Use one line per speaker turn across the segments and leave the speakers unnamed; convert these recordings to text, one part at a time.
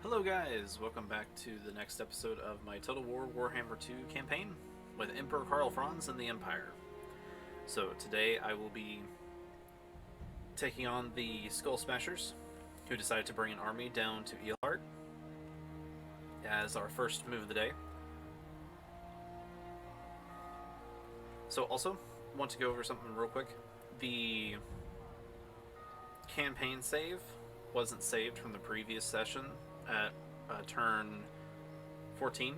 Hello guys, welcome back to the next episode of my Total War Warhammer 2 campaign with Emperor Karl Franz and the Empire. So today I will be taking on the Skullsmasherz, who decided to bring an army down to Helmgart as our first move of the day. So also, want to go over something real quick. The campaign save wasn't saved from the previous session at turn 14.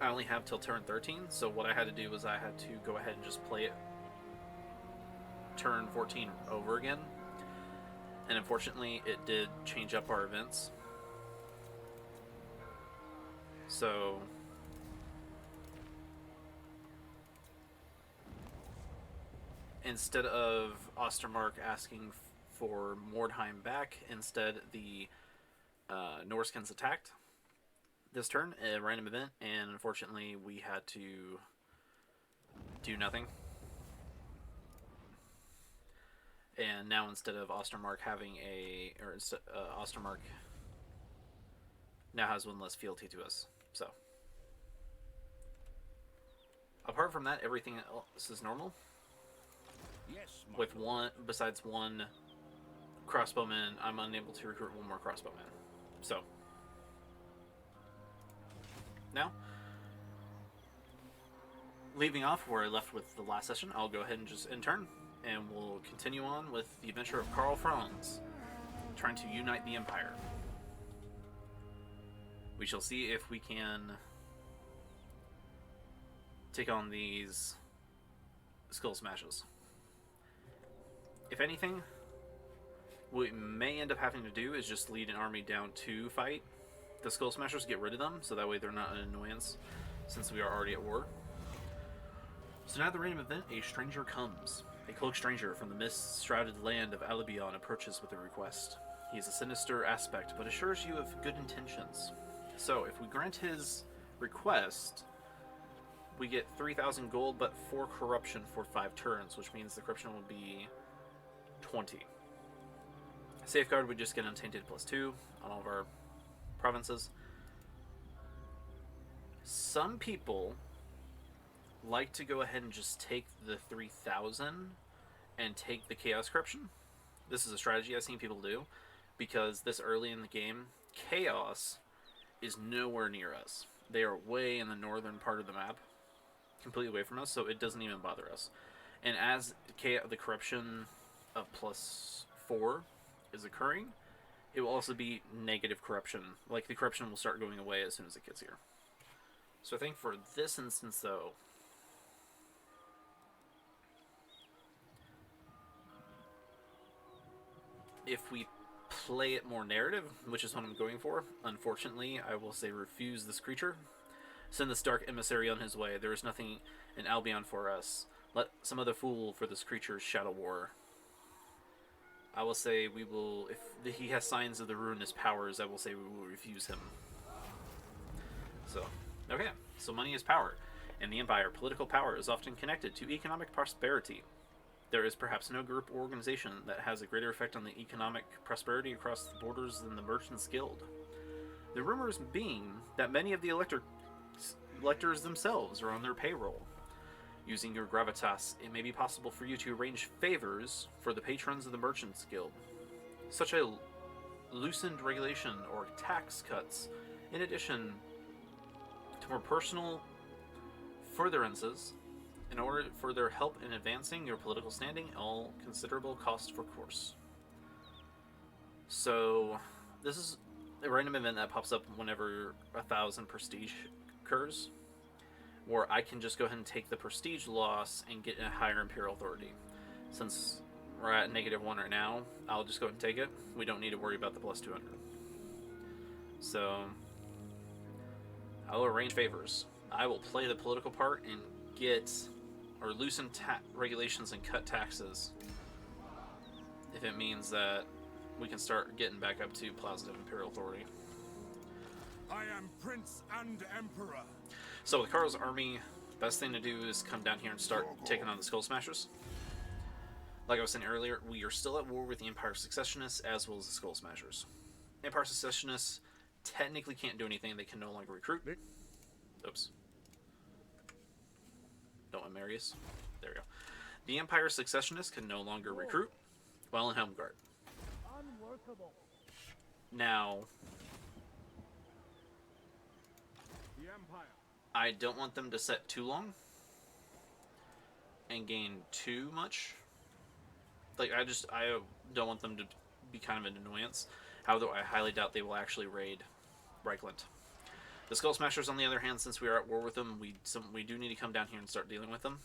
I only have till turn 13, so what I had to do was I had to go ahead and just play it turn 14 over again. And unfortunately, it did change up our events. So instead of Ostermark asking for Mordheim back, instead the Norskins attacked this turn, a random event, and unfortunately we had to do nothing. And now instead of Ostermark having Ostermark now has one less fealty to us. So apart from that, everything else is normal.
Yes,
with one, besides one crossbowman, I'm unable to recruit one more crossbowman. So now, leaving off where I left with the last session, I'll go ahead and just end turn, and we'll continue on with the adventure of Karl Franz, trying to unite the Empire. We shall see if we can take on these Skullsmasherz. If anything, what we may end up having to do is just lead an army down to fight the Skullsmasherz, get rid of them, so that way they're not an annoyance, since we are already at war. So now the random event, a stranger comes. A cloaked stranger from the mist-shrouded land of Albion approaches with a request. He is a sinister aspect, but assures you of good intentions. So if we grant his request, we get 3,000 gold, but 4 corruption for 5 turns, which means the corruption will be 20. Safeguard, we just get untainted +2 on all of our provinces. Some people like to go ahead and just take the 3,000 and take the Chaos Corruption. This is a strategy I've seen people do, because this early in the game, Chaos is nowhere near us. They are way in the northern part of the map, completely away from us, so it doesn't even bother us. And as the corruption of +4 is occurring, it will also be negative corruption. Like, the corruption will start going away as soon as it gets here. So I think for this instance, though, if we play it more narrative, which is what I'm going for, unfortunately, I will say refuse this creature. Send this dark emissary on his way. There is nothing in Albion for us. Let some other fool for this creature's shadow war. I will say we will, if he has signs of the ruinous powers, I will say we will refuse him. So, okay, so money is power. In the Empire, political power is often connected to economic prosperity. There is perhaps no group or organization that has a greater effect on the economic prosperity across the borders than the Merchants Guild. The rumors being that many of the electors themselves are on their payroll. Using your gravitas, it may be possible for you to arrange favors for the patrons of the Merchants Guild. Such a loosened regulation or tax cuts, in addition to more personal furtherances, in order for their help in advancing your political standing, all considerable cost for course. So, this is a random event that pops up whenever 1,000 prestige occurs, where I can just go ahead and take the prestige loss and get a higher Imperial Authority. Since we're at -1 right now, I'll just go ahead and take it. We don't need to worry about the +200. So, I'll arrange favors. I will play the political part and get, or loosen regulations and cut taxes, if it means that we can start getting back up to positive Imperial Authority.
I am Prince and Emperor.
So with Karl's army, best thing to do is come down here and start taking on the Skullsmasherz. Like I was saying earlier, we are still at war with the Empire Secessionists as well as the Skullsmasherz. Empire Secessionists technically can't do anything. They can no longer recruit. Oops. No, Marius. There we go. The Empire Secessionists can no longer recruit while in Helmgart.
Unworkable.
Now,
The Empire.
I don't want them to set too long and gain too much. Like, I don't want them to be kind of an annoyance. However, I highly doubt they will actually raid Reikland. The Skullsmasherz, on the other hand, since we are at war with them, we do need to come down here and start dealing with them.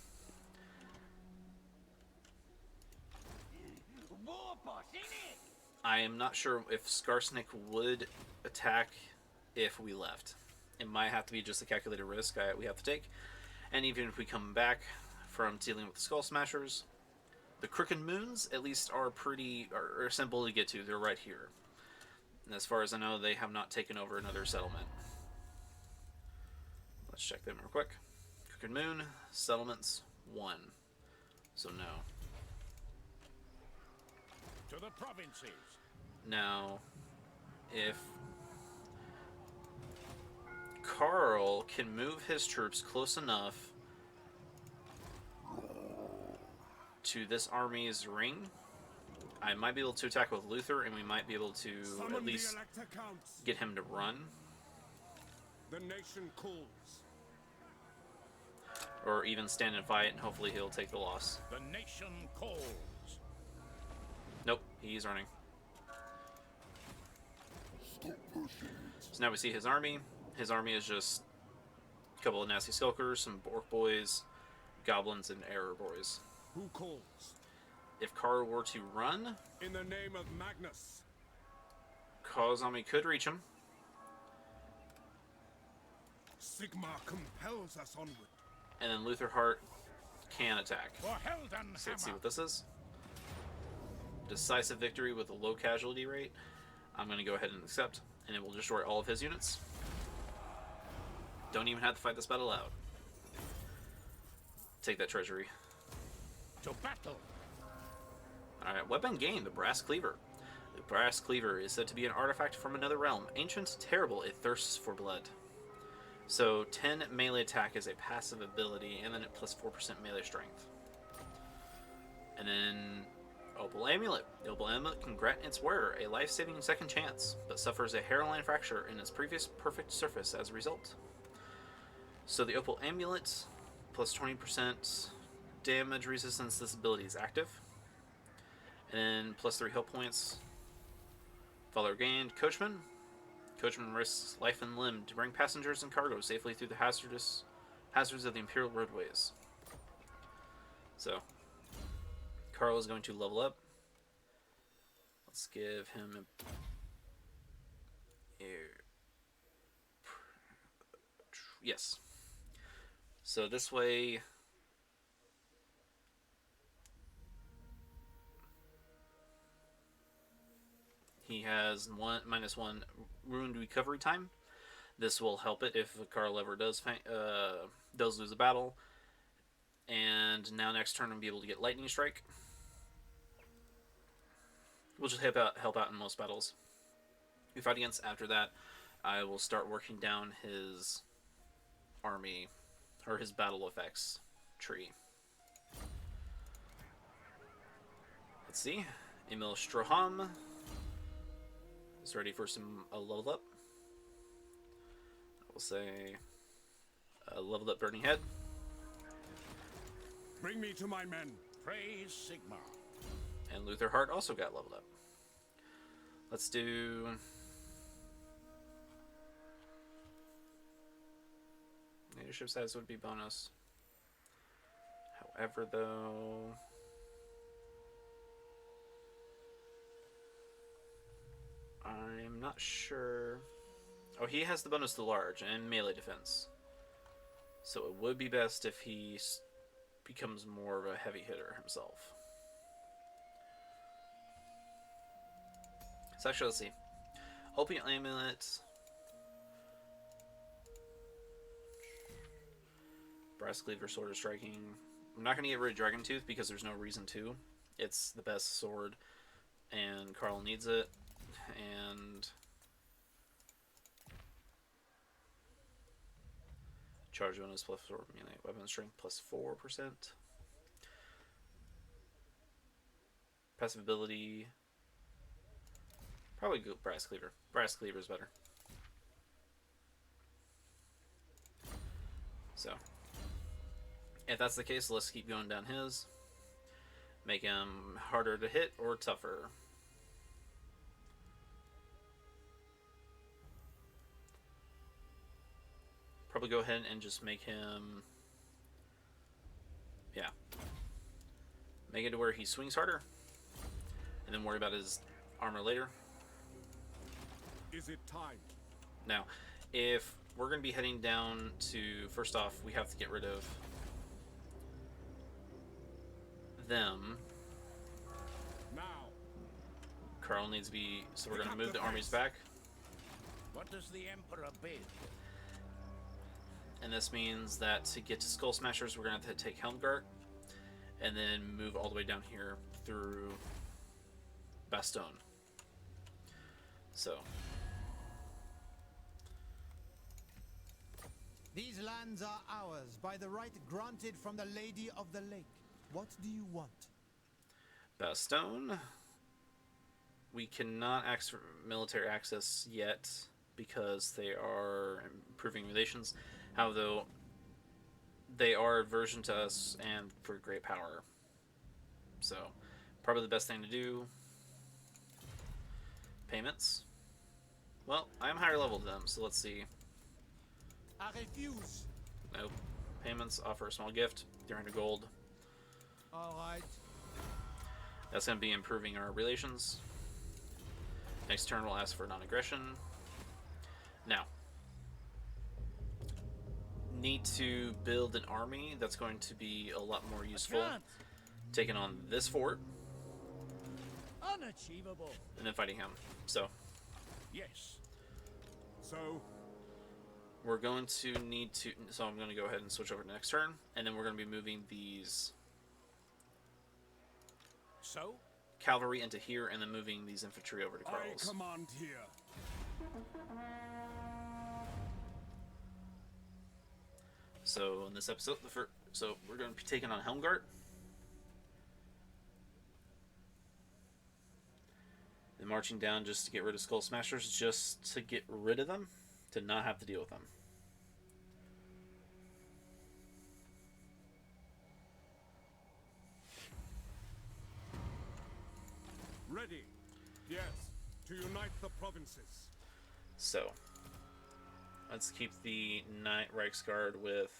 I am not sure if Skarsnik would attack if we left. It might have to be just a calculated risk we have to take. And even if we come back from dealing with the Skullsmasherz, the Crooked Moons at least are are simple to get to. They're right here. And as far as I know, they have not taken over another settlement. Let's check them real quick. Crooked Moon, settlements, 1. So no.
To the provinces.
Now, if Karl can move his troops close enough to this army's ring, I might be able to attack with Luther, and we might be able to at least get him to run.
The nation calls.
Or even stand and fight, and hopefully he'll take the loss.
The nation calls.
Nope, he's running. So now we see his army. His army is just a couple of nasty skulkers, some orc boys, goblins, and error boys.
Who calls?
If Karl were to run,
In the name of Magnus.
Karl's army could reach him.
Sigmar compels us onward.
And then Lutherhart can attack.
For Helden
So let's see
Hammer.
what this is. Decisive victory with a low casualty rate. I'm going to go ahead and accept, and it will destroy all of his units. Don't even have to fight this battle out. Take that treasury.
To battle.
Alright, weapon gained, the Brass Cleaver. The Brass Cleaver is said to be an artifact from another realm. Ancient, terrible, it thirsts for blood. So 10 melee attack is a passive ability, and then it plus 4% melee strength. And then Opal Amulet. The Opal Amulet can grant its wearer a life-saving second chance, but suffers a hairline fracture in its previous perfect surface as a result. So the Opal Amulet, plus 20% damage resistance, this ability is active. And then plus 3 health points. Follower gained. Coachman. Coachman risks life and limb to bring passengers and cargo safely through the hazards of the Imperial roadways. So, Karl is going to level up. Let's give him yes. So this way, he has -1 ruined recovery time. This will help it if Karl ever does lose a battle. And now next turn I'll be able to get Lightning Strike, which will help out in most battles we fight against. After that, I will start working down his army, or his battle effects tree. Let's see. Emil Stroham is ready for a level up. I will say a leveled up Burning Head.
Bring me to my men. Praise Sigmar.
And Lutherhart also got leveled up. Let's do leadership size would be bonus. However, though, I'm not sure. Oh, he has the bonus to large and melee defense. So it would be best if he becomes more of a heavy hitter himself. So actually, let's see. Opium Amulet. Brass Cleaver, Sword of Striking. I'm not going to get rid of Dragon Tooth because there's no reason to. It's the best sword, and Karl needs it. And Charge bonus plus 4 melee weapon strength plus 4%. Passive ability. Probably go Brass Cleaver. Brass Cleaver is better. So, if that's the case, let's keep going down his. Make him harder to hit or tougher. Probably go ahead and just make him... Yeah. Make it to where he swings harder. And then worry about his armor later.
Is it time?
Now, if we're going to be heading down to... First off, we have to get rid of them.
Now.
Karl needs to be... So we're going to move the armies back.
What does the Emperor bid?
And this means that to get to Skullsmasherz, we're going to have to take Helmgart. And then move all the way down here through Bastogne. So...
These lands are ours by the right granted from the Lady of the Lake. What do you want?
Bastogne. We cannot ask for military access yet because they are improving relations. However, they are aversion to us and for great power. So, probably the best thing to do. Payments. Well, I'm higher level than them, so let's see.
I refuse.
Nope. Payments, offer a small gift, 300 gold.
All right.
That's going to be improving our relations. Next turn we'll ask for non-aggression. Now, need to build an army that's going to be a lot more useful. Taking on this fort.
Unachievable.
And then fighting him. So,
Yes. So,
we're going to need to... So I'm going to go ahead and switch over to next turn. And then we're going to be moving these
So?
cavalry into here and then moving these infantry over to
I
Karl's.
command here.
So in this episode, so we're going to be taking on Helmgart. Then marching down just to get rid of Skullsmasherz, just to get rid of them, to not have to deal with them.
Ready. Yes. To unite the provinces.
So, let's keep the Knight Reiksguard with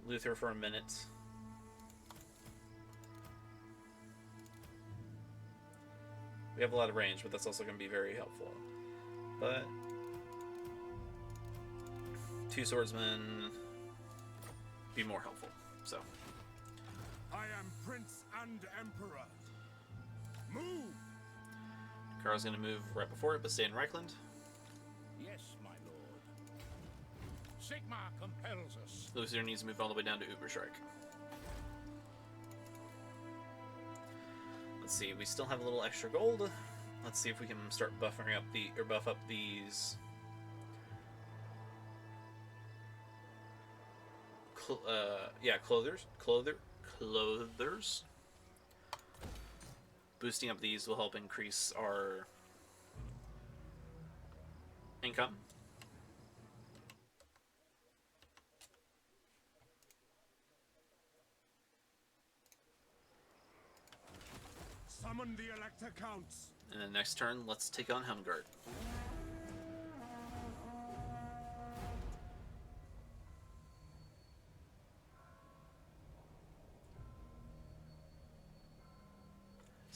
Luther for a minute. We have a lot of range, but that's also going to be very helpful. But 2 swordsmen be more helpful. So,
I am Prince and Emperor. Move!
Karl's going to move right before it, but stay in Reikland.
Yes, my lord. Sigmar compels us.
Luther needs to move all the way down to Uberschreik. Let's see, we still have a little extra gold. Let's see if we can start buffing up buff up these clothers. Boosting up these will help increase our income.
Summon the Elector Counts.
And then next turn, let's take on Helmgart.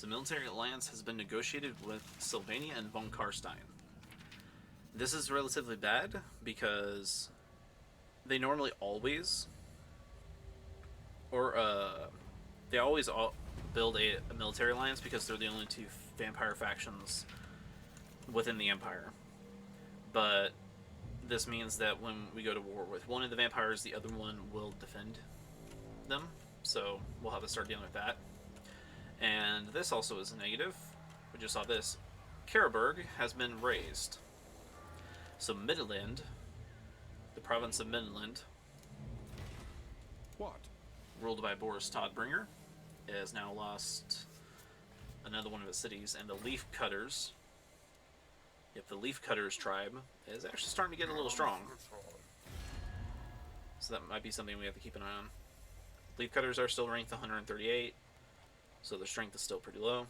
The military alliance has been negotiated with Sylvania and von Karstein. This is relatively bad because they normally always, they always build a military alliance because they're the only 2 vampire factions within the Empire. But this means that when we go to war with one of the vampires, the other one will defend them. So we'll have to start dealing with that. And this also is a negative. We just saw this. Karaberg has been raised. So Midland The province of Midland,
What?
ruled by Boris Todbringer, has now lost another one of its cities, and the Leaf Cutters. Yep, the Leaf Cutters tribe is actually starting to get a little strong. So that might be something we have to keep an eye on. Leaf Cutters are still ranked 138, so their strength is still pretty low.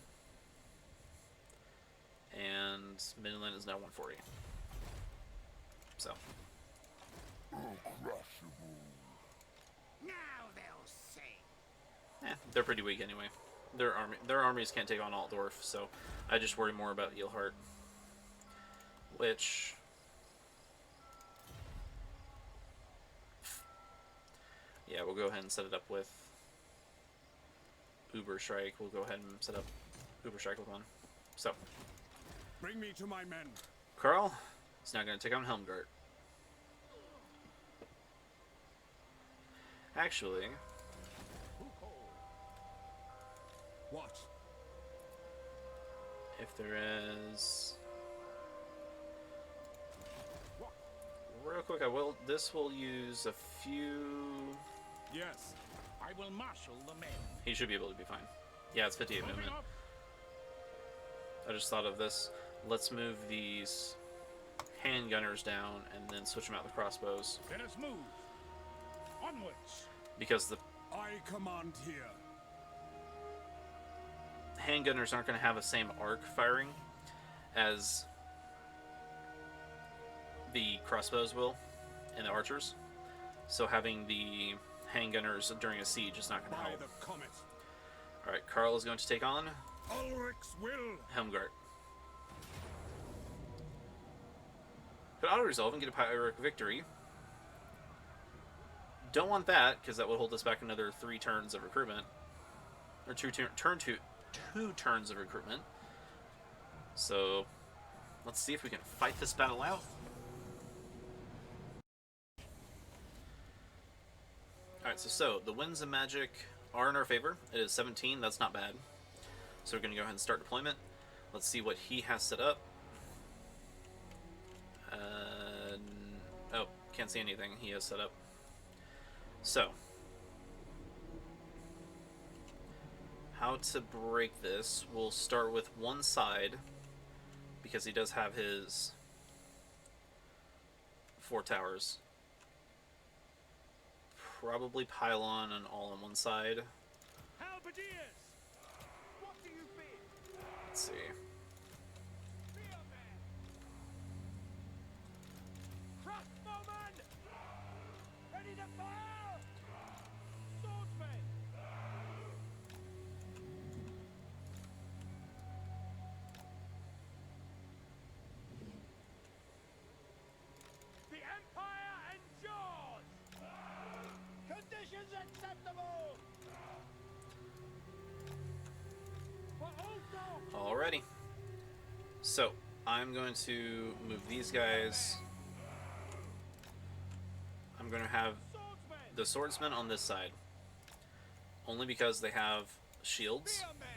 And Midland is now 140. So.
Now they'll see.
They're pretty weak anyway. Their armies can't take on Altdorf, so I just worry more about Eelhart. Which... yeah, we'll go ahead and set it up with Uberstrike. We'll go ahead and set up Uberstrike with one. So,
Bring me to my men.
Karl is now going to take on Helmgart. Actually,
What?
if there is... real quick, this will use a few...
Yes.
I will marshal the men.
He should be able to be fine. Yeah, it's 58 movement.
Moving up.
I just thought of this. Let's move these handgunners down and then switch them out with crossbows.
Let us move. Onwards.
Because the
I command here.
handgunners aren't going to have the same arc firing as the crossbows will and the archers. So having the handgunners during a siege is not going to
By
help.
the comet.
Alright, Karl is going to take on
Ulrich's will.
Helmgart. Could auto-resolve and get a pyrrhic victory. Don't want that, because that would hold us back another 3 turns of recruitment. Or two turns of recruitment. So, let's see if we can fight this battle out. Alright, so the winds of magic are in our favor. It is 17, that's not bad. So we're going to go ahead and start deployment. Let's see what he has set up. Oh, can't see anything he has set up. So, how to break this? We'll start with one side, because he does have his 4 towers. Probably pylon and all on one side.
Halberdiers! What do you bid?
Let's see.
Spearmen! Crossbowmen! Ready to fire! Swordsmen! The Empire endures! Conditions acceptable! For Ulfdorf!
Alrighty. So, I'm going to move these guys. I'm going to have
Swordsmen!
the swordsmen on this side. Only because they have shields.
Spearmen!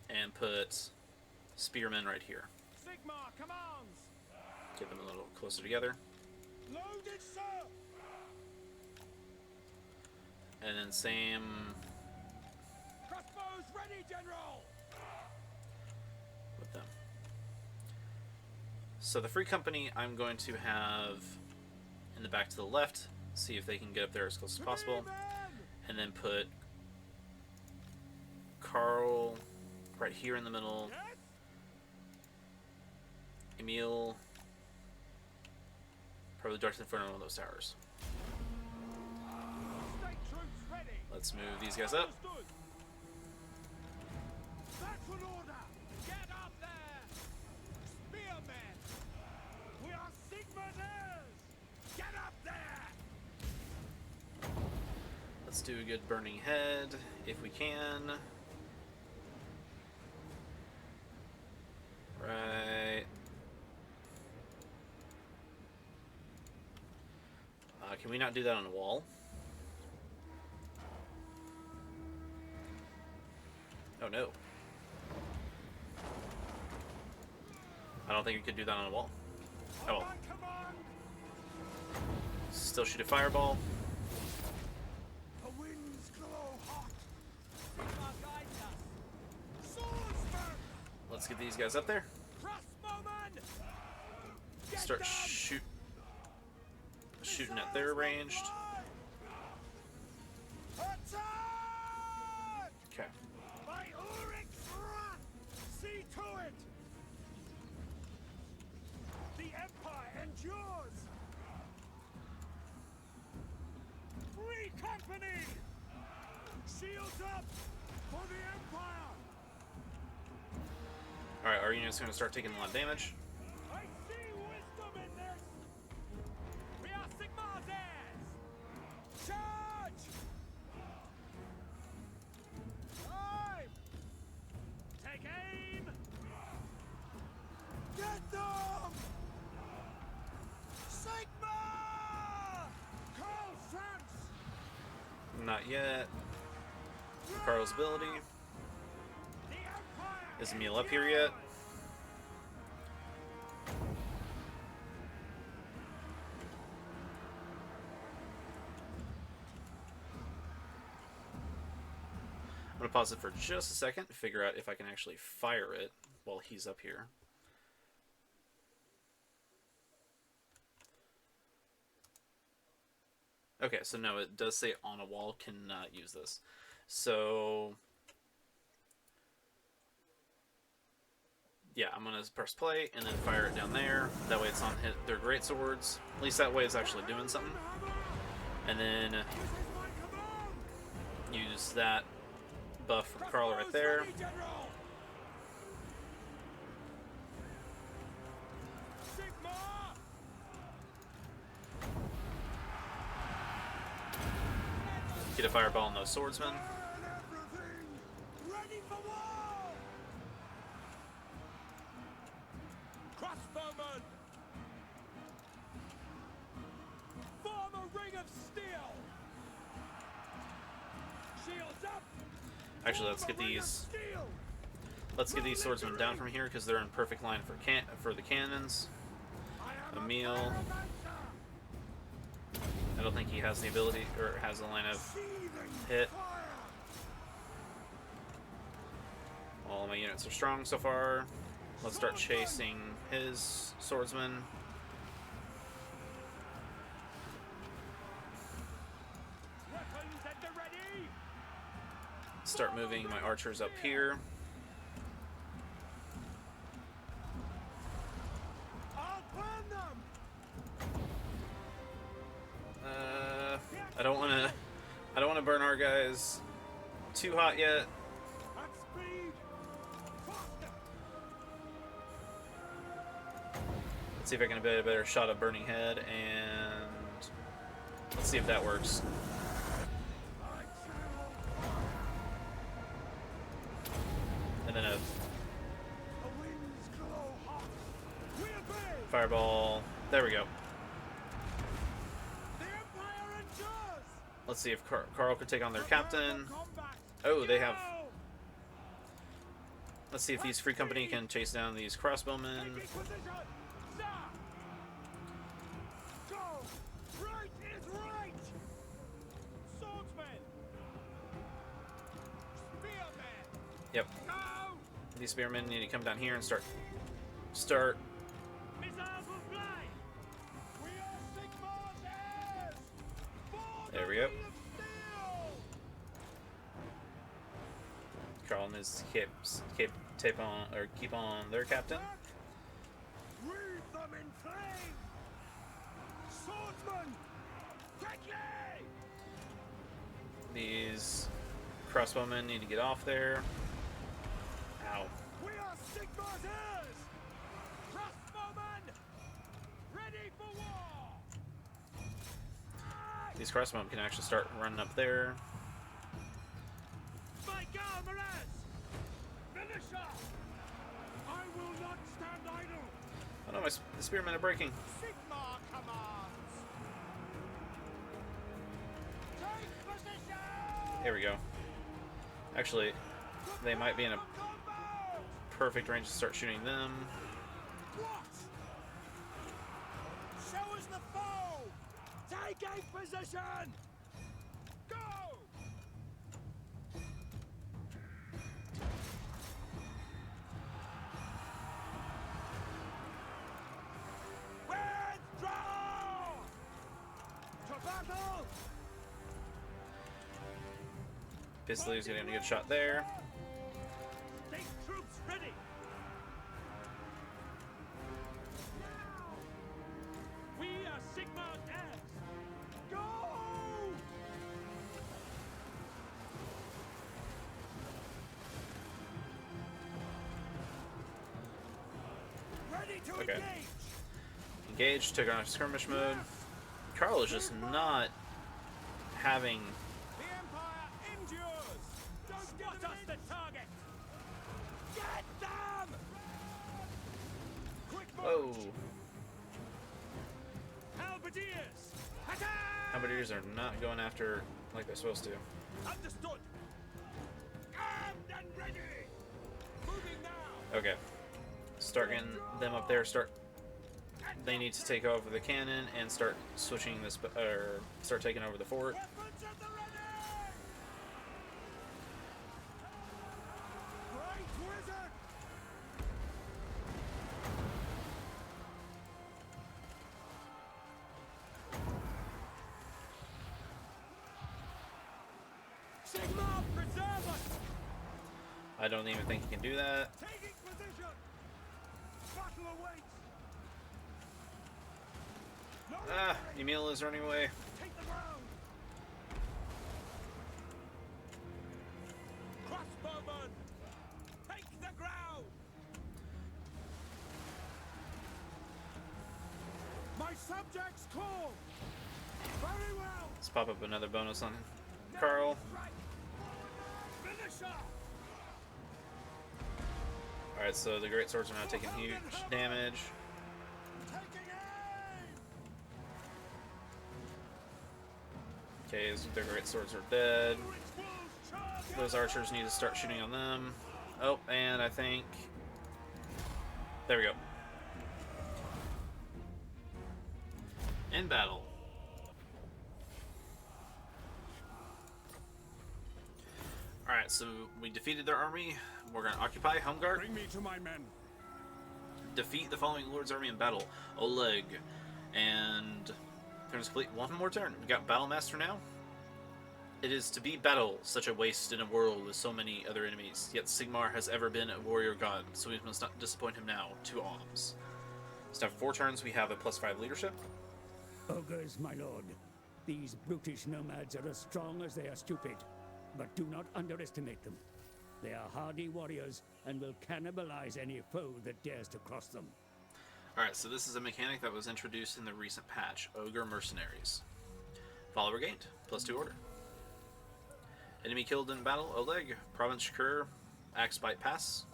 And put spearmen right here.
Sigmar commands!
Get them a little closer together.
Loaded, sir!
And then same
Crossbows ready, General!
with them. So the free company I'm going to have in the back to the left. See if they can get up there as close as possible.
Spearmen!
And then put Karl right here in the middle.
Yes?
Emil probably directly in front of one of those towers.
State troops ready!
Let's move these guys up.
Understood! Lateral order! Get up there! Spearmen! We are Sigmar's heirs! Get up there!
Let's do a good burning head if we can. Right. Can we not do that on a wall? Oh no. I don't think we could do that on a wall. Oh.
On command.
Still shoot a fireball.
The winds glow hot. Sigmar guides us. Swordsman.
Let's get these guys up there.
Crossbowman. Get
Start
them.
shooting at their ranged.
Attack!
Okay.
By Ulrich's wrath, see to it! The Empire endures! Free company! Shields up for the Empire!
Alright, our unit's going to start taking a lot of damage.
I see wisdom in this! We are Sigmar's heirs! Charge! Time! Take aim! Get them! Sigmar! Karl Franz!
Not yet. Karl's ability.
The Empire
Is Emil up here yet? I'm going to pause it for just a second to figure out if I can actually fire it while he's up here. Okay, so no, it does say on a wall, cannot use this. So yeah, I'm going to press play and then fire it down there. That way it's on their great swords. At least that way it's actually doing something. And then use that buff from Karl right there.
Ready, General! Sigmar!
Get a fireball on those swordsmen.
Burn everything! Ready for war! Crossbowman! Form a ring of steel! Shields up!
Actually, let's get
Form a ring of
these.
steel!
Let's get these swordsmen down from here because they're in perfect line for the cannons.
I am
Emil.
a pyromancer!
I don't think he has the ability or has the line of
Seething
hit.
fire!
All my units are strong so far. Let's start chasing his swordsmen.
Weapons at the ready!
Start moving my archers up here.
I'll burn them!
I don't want to burn our guys too hot yet.
At speed! Faster!
Let's see if I can get a better shot of burning head, and let's see if that works.
I channel!
And then a
The winds glow hot! We obey!
fireball. There we go.
The Empire endures!
Let's see if Karl could take on their captain.
Combat!
Oh, they have.
Go!
Let's see if these free company can chase down these crossbowmen.
Taking position! Sir! Go! Right is right! Swordsmen! Spearmen!
Yep.
Go!
These spearmen need to come down here and start.
Missiles will fly! We are Sigmar's heirs! For
There
the
we go.
Ring of Steel!
Karl and his keep on their captain.
Wreathe them in flame! Swordsman! Quickly!
These crossbowmen need to get off there. Ow.
We are Sigmar's heirs! Crossbowmen! Ready for war!
These crossbowmen can actually start running up there.
By Galmarez! Finisher! I will not stand idle!
Oh no, the spearmen are breaking.
Sigmar commands! Take position!
Here we go. Actually, they might be in a
Combat!
perfect range to start shooting them.
What? the foe! Taking position! Go! Withdraw! To battle!
Pistol's getting a good shot there.
State troops ready! We are Sigmar heirs! Go! Ready to
Okay.
engage!
Engage, took on skirmish mode. Karl is just not having.
The Empire endures! Don't get us the target! Get them! Quick
Whoa.
march! Halberdiers! Attack!
Halberdiers are not going after like they're supposed to.
Understood! Armed and ready! Moving now!
Okay. Start getting them up there. They need to take over the cannon and start switching this, or start taking over the fort.
Weapons at the ready! Great wizard! Sigmar, preserve us!
I don't even think he can do that.
Taking position! Battle awaits! No
Ah,
retreat!
Emil is running away.
Take the ground! Crossbowmen! Take the ground! My subjects call! Very well!
Let's pop up another bonus on Karl.
Right. Finisher!
Alright, so the great swords are now taking huge damage.
Taking aim!
Okay, their great swords are dead.
Rich wolves charge!
Those archers need to start shooting on them. Oh, and I think... There we go. In battle. Alright, so we defeated their army. We're going to occupy Helmgart.
Bring me to my men.
Defeat the following lord's army in battle. Oleg. And... Turns complete. One more turn. We got Battlemaster now. It is to be battle, such a waste in a world with so many other enemies. Yet Sigmar has ever been a warrior god, so we must not disappoint him now. 2 alms. So after 4 turns, we have a +5 leadership.
Ogres, my lord. These brutish nomads are as strong as they are stupid. But do not underestimate them. They are hardy warriors and will cannibalize any foe that dares to cross them.
Alright, so this is a mechanic that was introduced in the recent patch. Ogre Mercenaries. Follower gained. +2 order. Enemy killed in battle. Oleg. Province Shakur. Axe Bite Pass.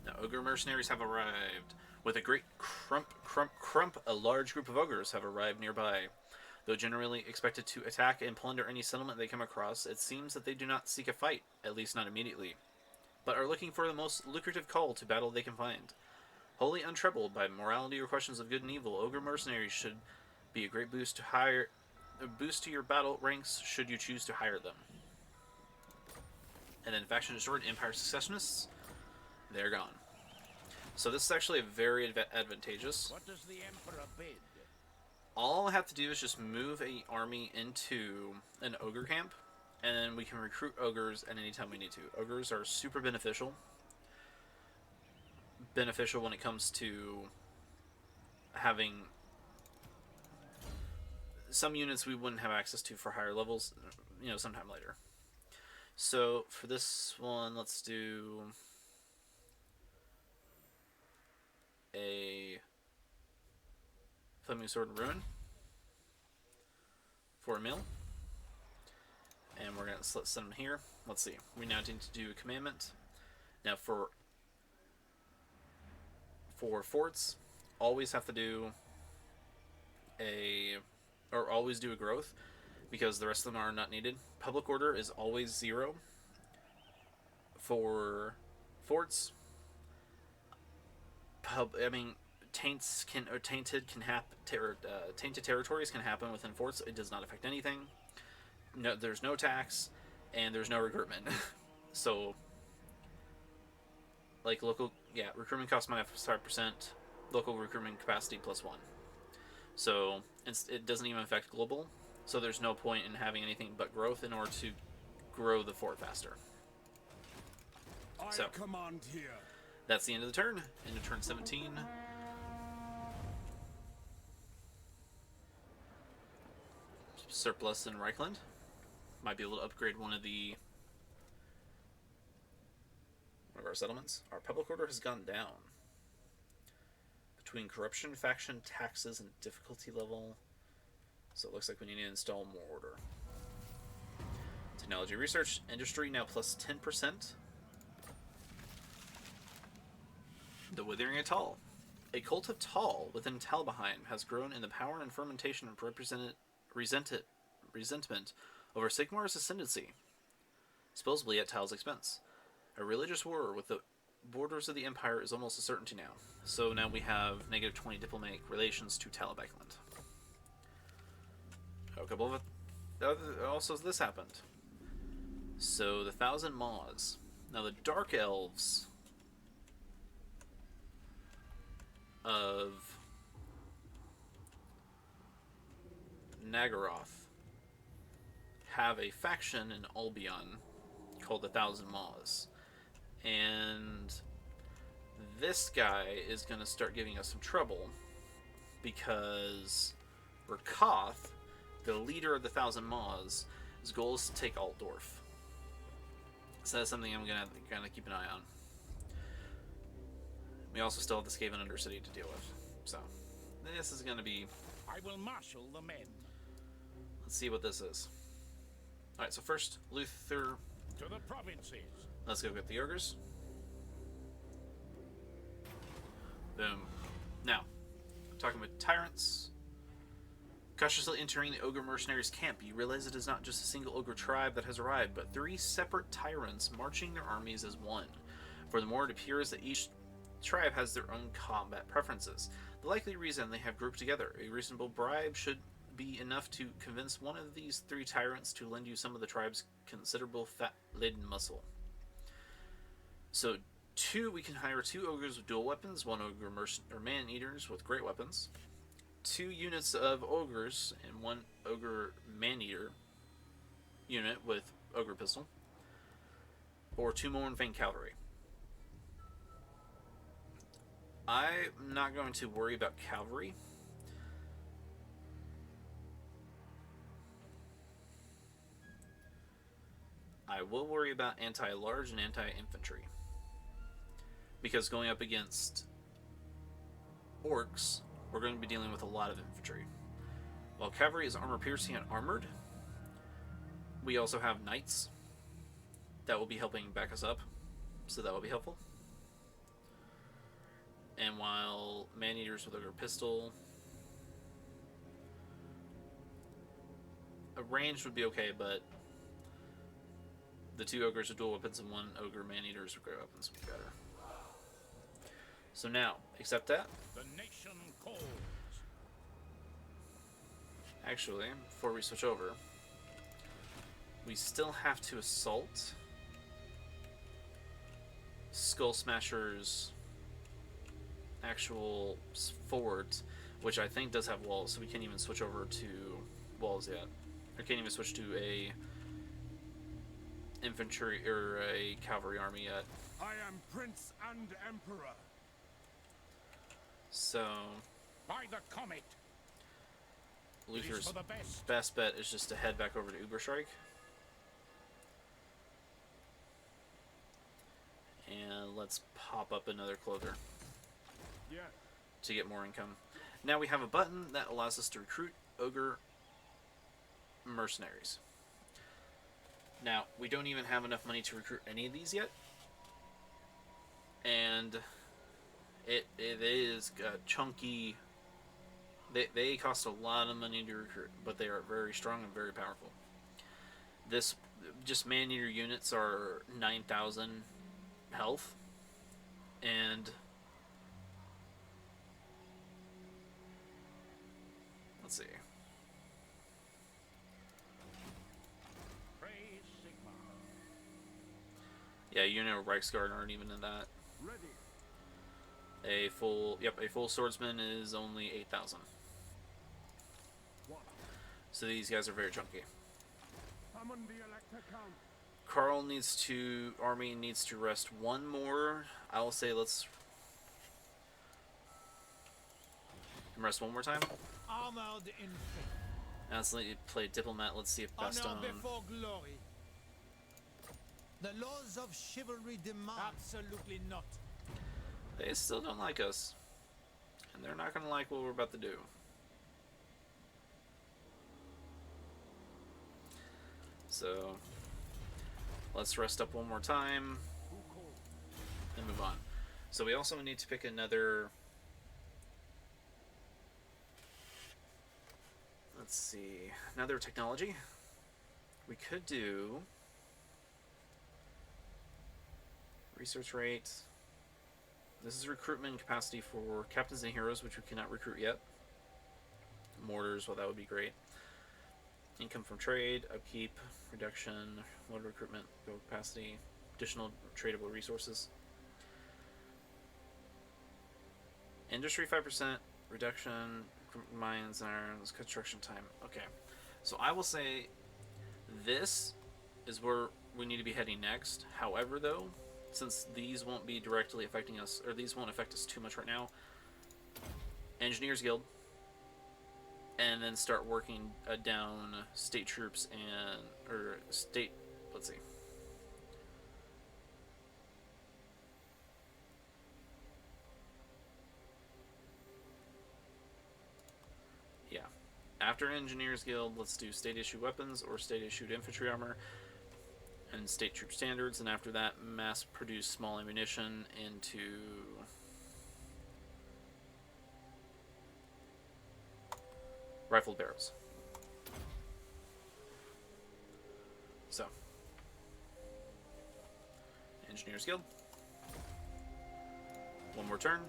Now, Ogre Mercenaries have arrived. With a great crump, a large group of ogres have arrived nearby. Though generally expected to attack and plunder any settlement they come across, it seems that they do not seek a fight, at least not immediately, but are looking for the most lucrative call to battle they can find. Wholly untroubled by morality or questions of good and evil, Ogre Mercenaries should be a great boost to your battle ranks should you choose to hire them. And then faction destroyed, Empire Secessionists, they're gone. So this is actually very advantageous.
What does the Emperor bid?
All I have to do is just move a army into an ogre camp, and then we can recruit ogres at any time we need to. Ogres are super beneficial. Beneficial when it comes to having some units we wouldn't have access to for higher levels, you know, sometime later. So for this one, let's do a Flaming Sword and Ruin for a mill. And we're going to send them here. Let's see. We now need to do a commandment. Now for forts, always have to do always do a growth, because the rest of them are not needed. Public order is always 0 for forts. tainted territories can happen within forts. It does not affect anything. No, there's no tax, and there's no recruitment. So, like local, recruitment cost -5%, local recruitment capacity +1. So it doesn't even affect global. So there's no point in having anything but growth in order to grow the fort faster.
I
So
command here.
that's the end of the turn. Into turn 17. Surplus in Reikland. Might be able to upgrade one of our settlements. Our public order has gone down. Between corruption, faction, taxes, and difficulty level. So it looks like we need to install more order. Technology research, industry now +10%. The Withering of Tal. A cult of Tal within Talbeheim has grown in the power and fermentation of resentment over Sigmar's ascendancy, supposedly at Tal's expense. A religious war with the borders of the Empire is almost a certainty now. So now we have -20 diplomatic relations to Talbeheim. A couple of also this happened. So the 1,000 Maws. Now the Dark Elves of Nagaroth have a faction in Albion called the 1,000 Maws. And this guy is going to start giving us some trouble because Rakoth, the leader of the 1,000 Maws, his goal is to take Altdorf. So that's something I'm going to keep an eye on. We also still have the Skaven Undercity to deal with. So this is going to be...
I will marshal the men.
Let's see what this is. Alright, so first, Luther.
To the provinces.
Let's go get the ogres. Boom. Now, talking with tyrants. Cautiously entering the ogre mercenaries' camp, you realize it is not just a single ogre tribe that has arrived, but 3 separate tyrants marching their armies as one. Furthermore, it appears that each tribe has their own combat preferences. The likely reason they have grouped together. A reasonable bribe should be enough to convince one of these 3 tyrants to lend you some of the tribe's considerable fat-laden muscle. So, we can hire 2 ogres with dual weapons, 1 ogre man-eaters with great weapons, 2 units of ogres, and 1 ogre man-eater unit with ogre pistol, or 2 more Vein cavalry. I'm not going to worry about cavalry. I will worry about anti-large and anti-infantry. Because going up against orcs, we're going to be dealing with a lot of infantry. While cavalry is armor-piercing and armored, we also have knights that will be helping back us up, so that will be helpful. And while man-eaters with ogre pistol, a range would be okay, but the 2 ogres with dual weapons and 1 ogre man-eaters with great weapons would be better. So now, accept that.
The nation calls.
Actually, before we switch over, we still have to assault Skullsmasherz actual fort, which I think does have walls, so we can't even switch over to walls yet. I can't even switch to a infantry or a cavalry army yet.
I am Prince and Emperor.
So
By the comet.
Luther's
for the best.
best bet is just to head back over to Uberstrike. And let's pop up another clother
Yeah.
to get more income. Now we have a button that allows us to recruit ogre mercenaries. Now, we don't even have enough money to recruit any of these yet. And it is a chunky... They cost a lot of money to recruit, but they are very strong and very powerful. This, just man-eater units are 9,000 health. And Let's see.
Praise Sigma.
Yeah, you know, Reichsguard aren't even in that.
Ready.
A full swordsman is only 8,000.
What?
So these guys are very chunky.
Summon the Elector Count.
Karl army needs to rest one more. I'll say let's rest one more time.
Armored in faith.
Now let's play diplomat. Let's see if Baston.
Honor before glory. The laws of chivalry demand. Absolutely not.
They still don't like us, and they're not gonna like what we're about to do. So let's rest up one more time and move on. So we also need to pick another. Let's see, another technology. We could do research rate. This is recruitment capacity for captains and heroes, which we cannot recruit yet. Mortars, well, that would be great. Income from trade, upkeep, reduction, load recruitment, go capacity, additional tradable resources. Industry 5%, reduction, mines, irons, construction time. Okay, so I will say this is where we need to be heading next. However, though, since these won't be directly affecting us, or these won't affect us too much right now, Engineers Guild, and then start working down state troops let's see. Yeah. After Engineers Guild, let's do state issue weapons or state issued infantry armor and state troop standards, and after that, mass produce small ammunition into rifled barrels. So, Engineers Guild. One more turn.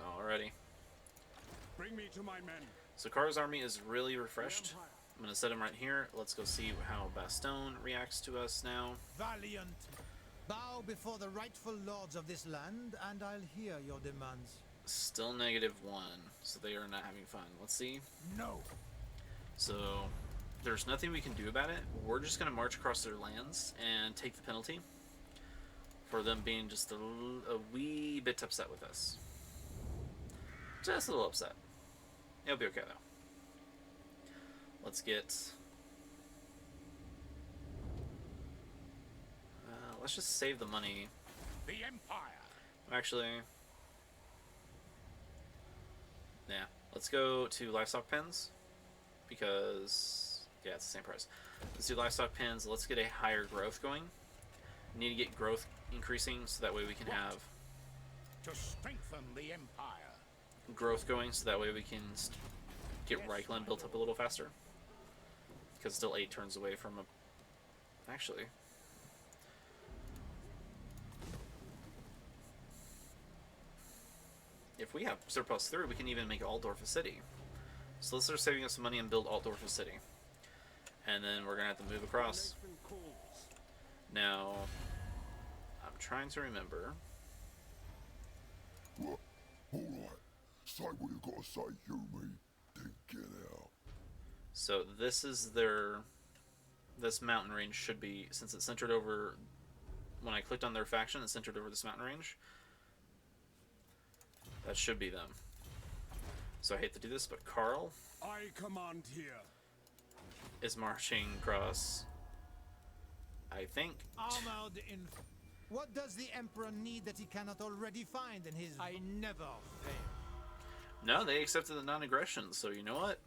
Alrighty.
Bring me to my men.
So Karl's army is really refreshed. I'm gonna set him right here. Let's go see how Baston reacts to us now.
Valiant. Bow before the rightful lords of this land, and I'll hear your demands.
Still -1, so they are not having fun. Let's see.
No.
So there's nothing we can do about it. We're just gonna march across their lands and take the penalty for them being just a wee bit upset with us. Just a little upset. It'll be okay though. Let's get. Let's just save the money.
The Empire.
Actually, yeah. Let's go to livestock pens because it's the same price. Let's do livestock pens. Let's get a higher growth going. We need to get growth increasing so that way we can have
To strengthen the Empire.
growth going, so that way we can get Reikland built up a little faster. Because it's still 8 turns away from a. Actually. If we have surplus 3, we can even make Altdorf a city. So let's start saving up some money and build Altdorf a city. And then we're going to have to move across. Now, I'm trying to remember.
What? Alright. Say what you gotta say, you me. Then get out.
So this is this mountain range should be, since it's centered over, when I clicked on their faction, it's centered over this mountain range. That should be them. So I hate to do this, but Karl
I command here.
is marching across, I think.
Armored in. What does the Emperor need that he cannot already find in his. I never fail.
No, they accepted the non-aggression, so you know what?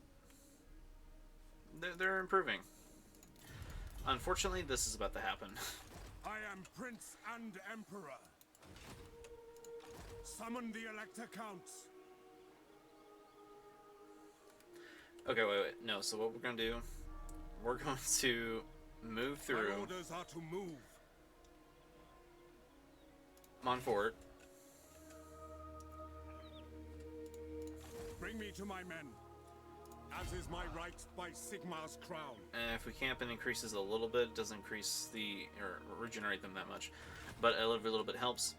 They're improving. Unfortunately, this is about to happen.
I am Prince and Emperor. Summon the Elector Counts.
Okay, wait. No, so what we're going to do, we're going to move through
My orders are to move.
Montfort.
Bring me to my men, as is my right by Sigmar's crown.
And if we camp, it increases a little bit. Doesn't increase or regenerate them that much, but every little bit helps.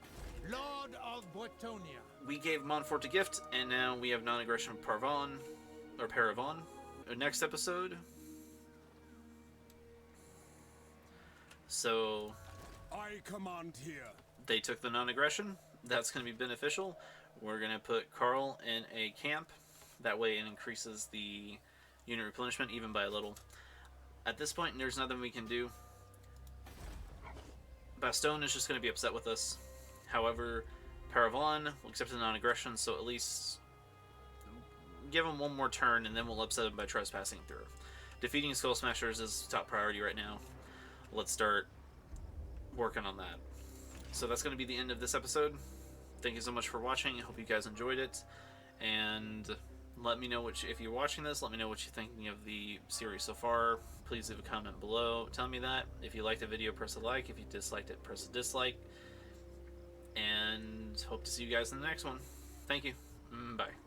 Lord of Bretonia.
We gave Montfort a gift, and now we have non-aggression Paravon. Next episode. So
I command here.
they took the non-aggression. That's going to be beneficial. We're going to put Karl in a camp. That way it increases the unit replenishment even by a little. At this point, there's nothing we can do. Bastogne is just going to be upset with us. However, Paravon will accept the non-aggression, so at least give him one more turn, and then we'll upset him by trespassing through. Defeating Skullsmasherz is top priority right now. Let's start working on that. So that's going to be the end of this episode. Thank you so much for watching. I hope you guys enjoyed it. And let me know if you're watching this, let me know what you're thinking of the series so far. Please leave a comment below. Tell me that. If you liked the video, press a like. If you disliked it, press a dislike. And hope to see you guys in the next one. Thank you. Bye.